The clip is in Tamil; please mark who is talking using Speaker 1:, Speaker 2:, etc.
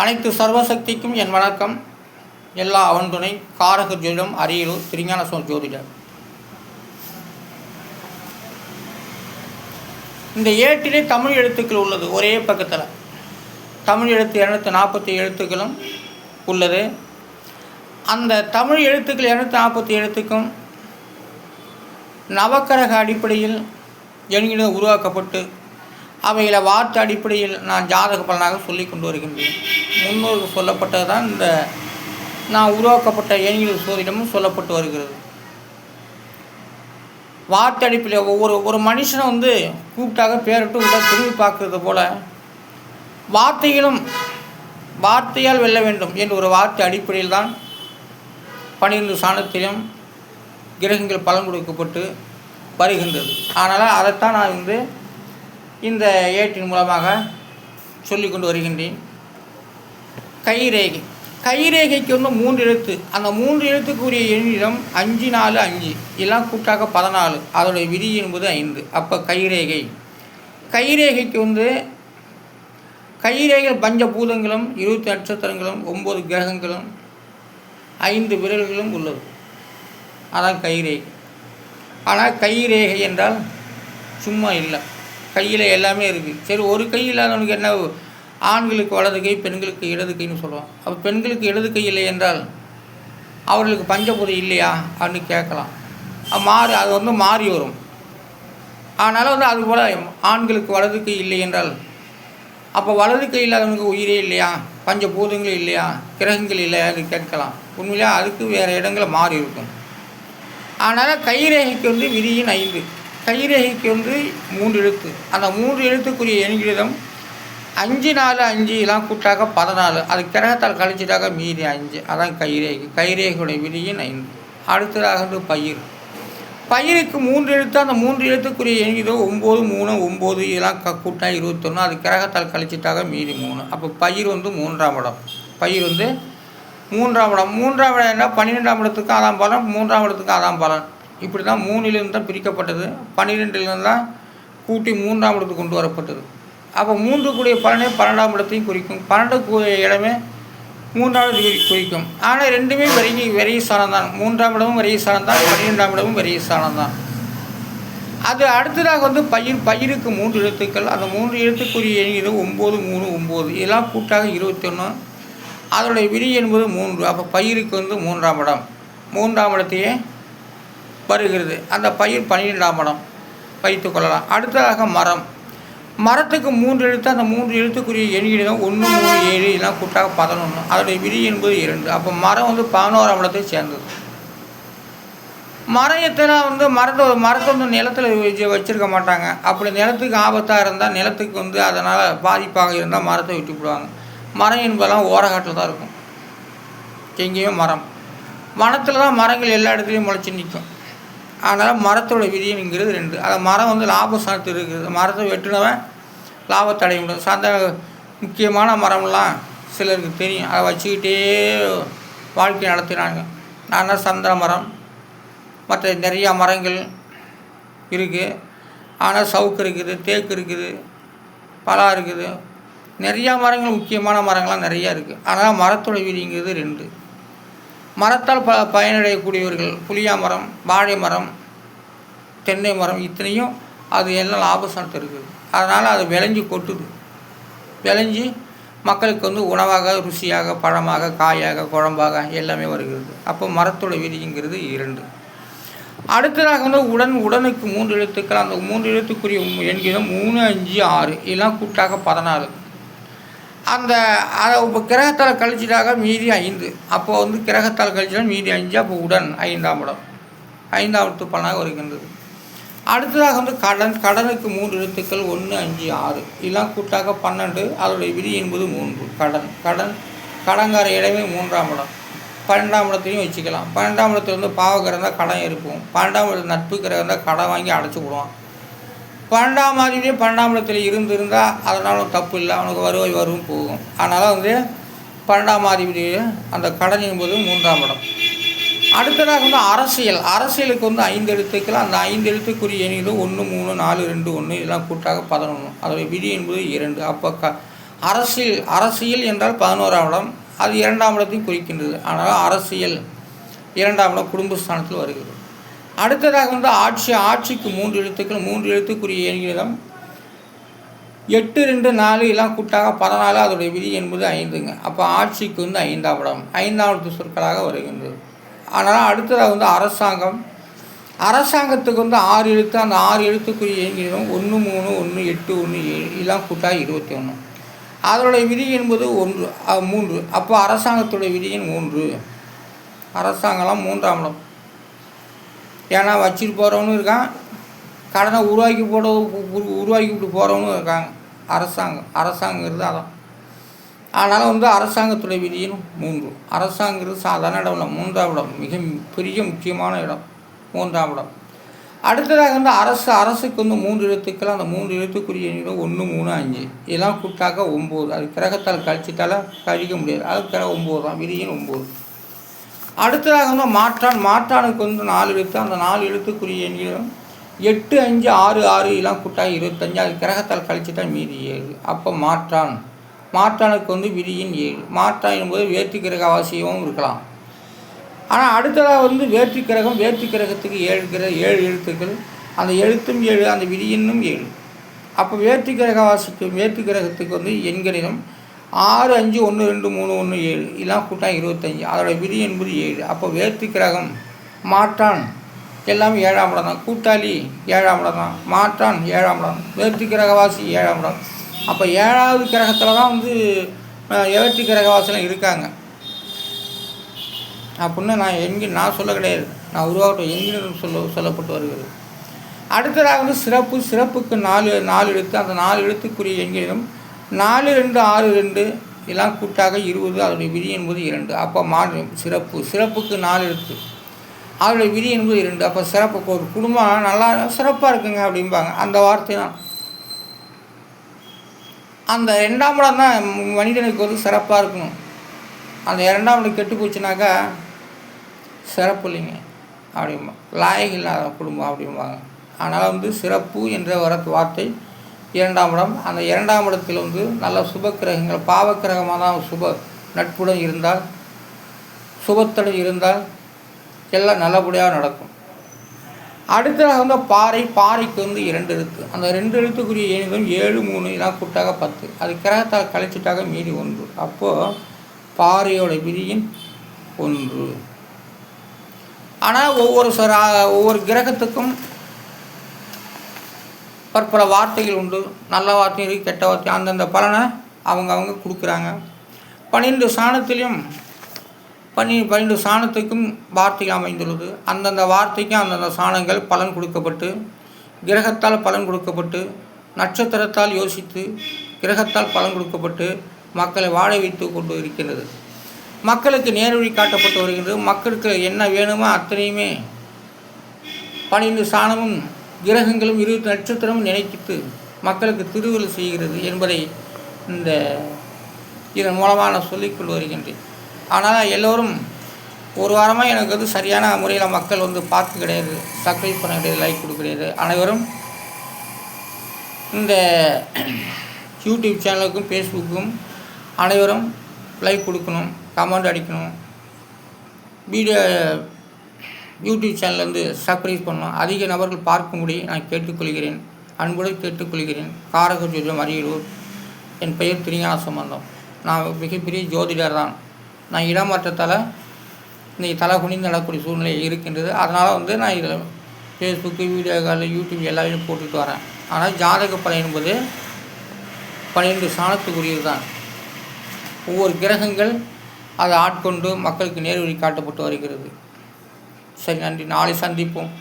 Speaker 1: அனைத்து சர்வசக்திக்கும் என் வணக்கம். எல்லா அவன் துணை காரக ஜோதிடம் அரியலூர் திருஞான ஜோதிடர். இந்த ஏட்டிலே தமிழ் எழுத்துக்கள் உள்ளது. ஒரே பக்கத்தில் தமிழ் எழுத்து 240 எழுத்துக்களும் உள்ளது. அந்த தமிழ் எழுத்துக்கள் 240 எழுத்துக்கும் நவக்கரக அடிப்படையில் எண்ணிடம் உருவாக்கப்பட்டு அவையில் வார்த்தை அடிப்படையில் நான் ஜாதக பலனாக சொல்லி கொண்டு வருகின்றேன். முன்னோருக்கு சொல்லப்பட்டது தான் இந்த நான் உருவாக்கப்பட்ட எண்ணியல் சோதிடமும் சொல்லப்பட்டு வருகிறது. வார்த்தை அடிப்படையில் ஒரு மனுஷனை கூப்பிட்டாக பேரிட்டு உள்ள திரும்பி பார்க்கறது போல் வார்த்தையால் வெல்ல வேண்டும் என்ற ஒரு வார்த்தை அடிப்படையில் தான் 12 சாணத்திலும் கிரகங்கள் பலன் கொடுக்கப்பட்டு வருகின்றது. அதனால் அதைத்தான் நான் இந்த ஏட்டின் மூலமாக சொல்லி கொண்டு வருகின்றேன். கைரேகைக்கு 3 எழுத்து. அந்த 3 எழுத்துக்குரிய எண்ணிடம் 5 4 5 எல்லாம் கூட்டாக 14. அதோடைய விதி என்பது 5. அப்போ கைரேகைக்கு கைரேகைகள் பஞ்சபூதங்களும் 20 நட்சத்திரங்களும் 9 கிரகங்களும் 5 விரல்களும் உள்ளது. அதான் கைரேகை. ஆனால் கைரேகை என்றால் சும்மா இல்லை, கையில் எல்லாமே இருக்குது. சரி, ஒரு கை இல்லாதவனுக்கு என்ன? ஆண்களுக்கு வலது கை, பெண்களுக்கு இடது கைன்னு சொல்லுவான். அப்போ பெண்களுக்கு இடது கை இல்லை என்றால் அவர்களுக்கு பஞ்சபூதை இல்லையா அப்படின்னு கேட்கலாம். அது மாறி வரும். அதனால் அதுபோல் ஆண்களுக்கு வலது கை இல்லை என்றால் அப்போ வலது கை இல்லாதவனுக்கு உயிரே இல்லையா, பஞ்சபூதங்கள் இல்லையா, கிரகங்கள் இல்லையான்னு கேட்கலாம். உண்மையிலே அதுக்கு வேறு இடங்களில் மாறி இருக்கும். அதனால் கைரேகைக்கு விதியின் 5. கைரேகைக்கு 3 எழுத்து. அந்த 3 எழுத்துக்குரிய எண்களிடம் 5 4 5 எல்லாம் கூட்டாக 14. அது கிரகத்தால் கழிச்சிட்டாக மீதி 5. அதான் கைரேகை. கைரேகையுடைய விதியின் 5. அடுத்ததாக பயிருக்கு 3 எழுத்து. அந்த 3 எழுத்துக்குரிய எண்களிடம் 9 3 9 இதெல்லாம் கூட்டாக 21. அது கிரகத்தால் கழிச்சிட்டாக மீதி 3. அப்போ பயிர் 3ஆம் இடம். பயிர் 3ஆம் இடம். 3ஆம் இடம் என்ன? 12ஆம் இடத்துக்கு அதான் பலன், 3ஆம் இடத்துக்கு அதான் பலன். இப்படி தான் 3லிருந்து தான் பிரிக்கப்பட்டது. 12லிருந்து தான் கூட்டி 3ஆம் இடத்துக்கு கொண்டு வரப்பட்டது. அப்போ 3 கூடிய பலனே 12ஆம் இடத்தையும் குறிக்கும். 12 கூடிய இடமே 3ஆம் இடத்தை குறிக்கும். ஆனால் ரெண்டுமே விரைய ஸ்தானம் தான். 3ஆம் இடமும் விரைய ஸ்தானம் தான், 12ஆம் இடமும் விரைய ஸ்தானம் தான். அது அடுத்ததாக பயிருக்கு 3 எழுத்துக்கள். அந்த 3 எழுத்துக்குரிய எண்ணிக்கை 9 3 9 இதெல்லாம் கூட்டாக 21. அதனுடைய விதி என்பது 3. அப்போ பயிருக்கு 3ஆம் இடம். 3ஆம் இடத்தையே வருகிறது. அந்த பயிர் 12ஆம் இடம் வைத்து கொள்ளலாம். அடுத்ததாக மரத்துக்கு 3 எழுத்து. அந்த 3 எழுத்துக்குரிய எண்ணிக்கை 1 3 7 இதெல்லாம் கூட்டாக 11. அதனுடைய விதி என்பது 2. அப்போ மரம் 11ஆம் இடத்தை சேர்ந்தது. மரத்தை மரத்தை நிலத்தில் வச்சுருக்க மாட்டாங்க. அப்படி நிலத்துக்கு ஆபத்தாக இருந்தால், நிலத்துக்கு அதனால் பாதிப்பாக இருந்தால் மரத்தை விட்டுவிடுவாங்க. மரம் என்பதெல்லாம் ஓரக்காட்டில் தான் இருக்கும். எங்கேயுமே வனத்தில் தான் மரங்கள் எல்லா இடத்துலையும் முளைச்சி நிற்கும். அதனால் மரத்தோட விதிங்கிறது 2. அது மரம் லாபஸ்தானத்தில் இருக்குது. மரத்தை வெட்டினவன் லாபத்தை அடைய முடியும். முக்கியமான மரம்லாம் சிலருக்கு தெரியும். அதை வச்சுக்கிட்டே வாழ்க்கை நடத்தினாங்க. ஆனால் சந்திர மரம் மற்ற நிறையா மரங்கள் இருக்குது. ஆனால் சவுக்கு இருக்குது, தேக்கு இருக்குது, பலா இருக்குது, நிறையா மரங்கள், முக்கியமான மரங்கள்லாம் நிறையா இருக்குது. ஆனால் மரத்தோட விதிங்கிறது 2. மரத்தால் பயனடையக்கூடியவர்கள் புளியா மரம், வாழை மரம், தென்னை மரம், இத்தனையும் அது எல்லாம் லாபஸ்தானத்தில் இருக்குது. அதனால் அது விளைஞ்சி கொட்டுது. விளைஞ்சி மக்களுக்கு உணவாக, ருசியாக, பழமாக, காயாக, குழம்பாக எல்லாமே வருகிறது. அப்போ மரத்தோட விதிங்கிறது 2. அடுத்ததாக உடனுக்கு 3 எழுத்துக்கள். அந்த 3 எழுத்துக்குரிய எண்களும் 3 5 6 இதெல்லாம் கூட்டாக 14. அதை கிரகத்தால் கழிச்சிட்டாக மீதி 5. அப்போது கிரகத்தால் கழிச்சிட்டால் மீதி 5. அப்போ உடன் 5ஆம் இடம் 5ஆம் இடத்து பலனாக வருகின்றது. அடுத்ததாக கடனுக்கு 3 எழுத்துக்கள் 1 5 6 இதெல்லாம் கூட்டாக 12. அதோடைய விதி என்பது 3. கடங்கார இடமே 3ஆம் இடம். 12ஆம் இடத்துலையும் வச்சுக்கலாம். 12ஆம் இடத்துல பாவகிரகம் தான் கடன் இருப்போம். 12ஆம் இடத்துல நட்பு கிரகம் தான் கடன் வாங்கி அடைச்சி விடுவான். 12ஆம் அதிபதியே 12ஆம் இடத்துல இருந்தால் அதனாலும் தப்பு இல்லை, அவனுக்கு வருவாய் வரும் போகும். அதனால் 12ஆம் அதிபதி அந்த கடன் என்பது 3ஆம் இடம். அடுத்ததாக அரசியலுக்கு 5 எழுத்துக்கள். அந்த 5 எழுத்துக்குரிய எண்ணிக்கை 1 3 4 2 1 இதெல்லாம் கூட்டாக 11. அதோடைய விதி என்பது 2. அப்போ அரசியல் என்றால் 11ஆம் இடம், அது 2ஆம் இடத்தையும் குறிக்கின்றது. ஆனால் அரசியல் 2ஆம் இடம் குடும்பஸ்தானத்தில் வருகிறது. அடுத்ததாக வந்து ஆட்சிக்கு 3 எழுத்துக்கள், 3 எழுத்துக்குரிய எண்களிடம் 8, 2, 4 எல்லாம் கூட்டாக 14. அதோடைய விதி என்பது 5ங்க. அப்போ ஆட்சிக்கு வந்து 5ஆம் இடம், 5ஆம் இடத்து சொற்களாக வருகின்றது. ஆனால் அடுத்ததாக வந்து அரசாங்கத்துக்கு வந்து 6 எழுத்து. அந்த 6 எழுத்துக்குரிய எண்களிடம் 1, 3, 1, 8, 1, 7 எல்லாம் கூட்டாக 21. அதனுடைய விதி என்பது 3. அப்போ அரசாங்கத்துடைய விதி எண் 3. அரசாங்கம்லாம் 3ஆம் இடம். ஏன்னா வச்சுட்டு போகிறவனும் இருக்கான், கடனை உருவாக்கிட்டு போகிறவனும் இருக்காங்க. அரசாங்கிறது அதான். அதனால் வந்து அரசாங்கத்துடைய விதியும் 3. அரசாங்கிறது சாதாரண இடம் இல்லை, 3ஆம் இடம், மிக பெரிய முக்கியமான இடம், 3ஆம் இடம். அடுத்ததாக வந்து அரசுக்கு வந்து 3 எழுத்துக்கள். அந்த 3 எழுத்துக்குரிய எண்ணிலும் 1, 3, 5 இதெல்லாம் கூட்டாக 9. அது கிரகத்தால் கழிச்சிட்டால கழிக்க முடியாது, அது கிரகம் 9 தான், விதியின் 9. அடுத்ததாக வந்து மாற்றானுக்கு வந்து 4 எழுத்து. அந்த 4 எழுத்துக்குரிய எண்ணிலும் 8, 5, 6, 6 எல்லாம் கூட்டாக 25. அது கிரகத்தால் கழிச்சிட்டா மீதி 7. அப்போ மாற்றானுக்கு வந்து விதியின் 7. மாற்றான் என்பது வேற்று கிரக அவசியமும் இருக்கலாம். ஆனால் அடுத்ததாக வந்து வேற்று கிரகத்துக்கு 7 எழுத்துக்கள். அந்த எழுத்தும் 7, அந்த விதியினும் 7. அப்போ வேற்று கிரகத்துக்கு வந்து எண்களிலும் 6, 5, 1, 2, 3, 1, 7 எல்லாம் கூட்டாக 25. அதோட விதி என்பது 7. அப்போ வேற்று கிரகம் மாற்றான் எல்லாமே 7ஆம் இடம் தான். கூட்டாளி 7ஆம் இடம் தான், மாற்றான் 7ஆம் இடம், வேற்று கிரகவாசி 7ஆம் இடம். அப்போ 7வது கிரகத்தில் தான் வந்து வேற்று கிரகவாசிலாம் இருக்காங்க அப்படின்னு நான் சொல்ல கிடையாது, நான் உருவாகட்டும் என்கிற சொல்லப்பட்டு வருகிறது. அடுத்ததாக வந்து சிறப்புக்கு 4 எழுத்து. அந்த 4 எழுத்துக்குரிய எண்களிலும் 4, 2, 6, 2 எல்லாம் கூட்டாக 20. அதனுடைய விதி என்பது 2. அப்போ சிறப்புக்கு 4 எழுத்து, அதனுடைய விதி என்பது 2. அப்போ சிறப்புக்கு ஒரு குடும்பம் நல்லா சிறப்பாக இருக்குங்க அப்படிம்பாங்க. அந்த வார்த்தை தான். அந்த 2ஆம் இடம் தான் மனிதனுக்கு வந்து சிறப்பாக இருக்கணும். அந்த 2ஆம் இடம் கெட்டு போச்சுனாக்கா சிறப்பு இல்லைங்க அப்படிம்பா, லாயகம் இல்லாத குடும்பம் அப்படிம்பாங்க. அதனால் வந்து சிறப்பு என்ற வார்த்தை 2ஆம் இடம். அந்த 2ஆம் இடத்தில் வந்து நல்ல சுபக்கிரகங்கள், பாவக்கிரகமாக தான் நட்புடன் இருந்தால், சுபத்துடன் இருந்தால் எல்லாம் நல்லபடியாக நடக்கும். அடுத்ததாக வந்து பாறைக்கு வந்து 2 எழுத்து. அந்த 2 எழுத்துக்குரிய எண்ணிலும் 7, 3 எல்லாம் கூட்டாக 10. அது கிரகத்தால் கழிச்சிட்டாக மீதி 1. அப்போது பாறையோட விதியின் 1. ஆனால் ஒவ்வொரு கிரகத்துக்கும் பற்பல வார்த்தைகள் உண்டு. நல்ல வார்த்தையும் இருக்குது, கெட்ட வார்த்தையும். அந்தந்த பலனை அவங்க கொடுக்குறாங்க. 12 சாணத்துக்கும் வார்த்தைகள் அமைந்துள்ளது. அந்தந்த வார்த்தைக்கும் அந்தந்த சாணங்கள் பலன் கொடுக்கப்பட்டு, கிரகத்தால் பலன் கொடுக்கப்பட்டு, நட்சத்திரத்தால் யோசித்து கிரகத்தால் பலன் கொடுக்கப்பட்டு மக்களை வாழ வைத்து கொண்டு இருக்கிறது. மக்களுக்கு நேர்வழி காட்டப்பட்டு வருகிறது. மக்களுக்கு என்ன வேணுமோ அத்தனையுமே 12 சாணமும் கிரகங்களும் 20 நட்சத்திரமும் நினைக்கிட்டு மக்களுக்கு திருவள்ளுவர் செய்கிறது என்பதை இதன் மூலமாக நான் சொல்லிக்கொண்டு வருகின்றேன். ஆனால் எல்லோரும் ஒரு வாரமாக எனக்கு வந்து சரியான முறையில் மக்கள் வந்து பார்க்க கிடையாது, சப்ஸ்கிரைப் பண்ண கிடையாது, லைக் கொடுக்க கிடையாது. அனைவரும் இந்த யூடியூப் சேனலுக்கும் ஃபேஸ்புக்கும் அனைவரும் லைக் கொடுக்கணும், கமெண்ட் அடிக்கணும், யூடியூப் சேனல் வந்து சப்ஸ்கிரைப் பண்ணணும், அதிக நபர்கள் பார்க்கும்படி நான் கேட்டுக்கொள்கிறேன், அன்புடன் கேட்டுக்கொள்கிறேன். காரக ஜோதிடம் அரியலூர். என் பெயர் திருஞான சம்பந்தம். நான் மிகப்பெரிய ஜோதிடர் தான். நான் இடமாற்றத்தால் இன்றைக்கி தலை குனிந்து நடக்கூடிய சூழ்நிலை இருக்கின்றது. அதனால் வந்து நான் இதில் ஃபேஸ்புக்கு, வீடியோ காலில், யூடியூப் எல்லாமே போட்டுட்டு வரேன். ஆனால் ஜாதக பலன் என்பது 12 சாணத்துக்குரியது தான். ஒவ்வொரு கிரகங்கள் அதை ஆட்கொண்டு மக்களுக்கு நேர்வழி காட்டப்பட்டு வருகிறது. சரி, நன்றி. நாளை சந்திப்போம்.